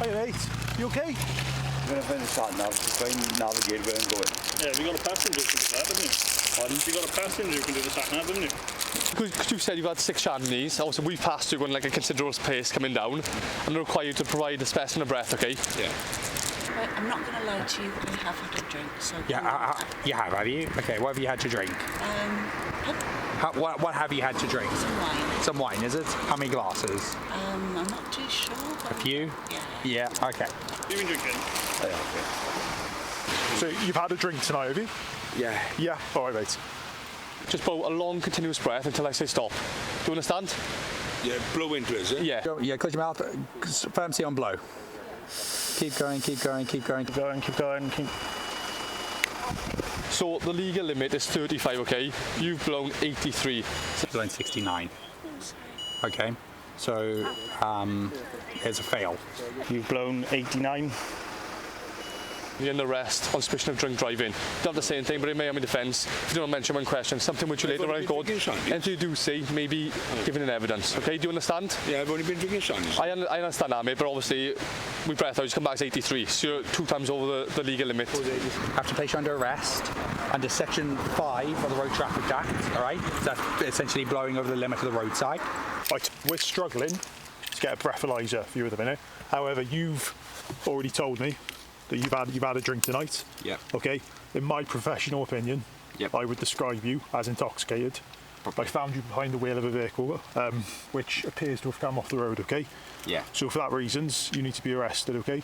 Hey mate, you okay? I'm going to find the sat nav to try and navigate where I'm going. Yeah, have you got a passenger who can do that, haven't you? Pardon? Have you got a passenger who can do the sat nav, haven't you? Because you said you've had 6 shandies, also we've passed you going like a considerable pace coming down, and they're required to provide a specimen of breath, okay? Yeah. Right, I'm not going to lie to you, I have had a drink, so... Yeah, you have you? Okay, what have you had to drink? What have you had to drink? Some wine. Some wine, is it? How many glasses? I'm not too sure. A few? Yeah. Yeah, okay. You been drinking? So you've had a drink tonight, have you? Yeah. Yeah, alright mate. Just blow a long continuous breath until I say stop. Do you understand? Yeah, blow into it, is it? Yeah. Yeah, close your mouth, firm C on blow. Keep going, keep going, keep going. Keep going, keep going, keep... So the legal limit is 35, okay? You've blown 83. Blown 69. Okay, so it's a fail. You've blown 89. You're under arrest on suspicion of drink driving. Don't have to say anything, but it may have my defence. If you don't mention one question, something which you later on record. And if you do say, maybe giving an evidence, okay? Do you understand? Yeah, I've only been drinking shandies. I understand that, mate, but obviously, with breath out, you come back as 83, so you're 2 times over the legal limit. I have to place you under arrest under section 5 of the Road Traffic Act, all right? That's essentially blowing over the limit of the roadside. Right, we're struggling to get a breathalyser for you at the minute. However, you've already told me that you've had a drink tonight. Yeah. Okay. In my professional opinion, Yep. I would describe you as intoxicated. I found you behind the wheel of a vehicle, which appears to have come off the road. Okay. Yeah. So for that reasons, you need to be arrested. Okay.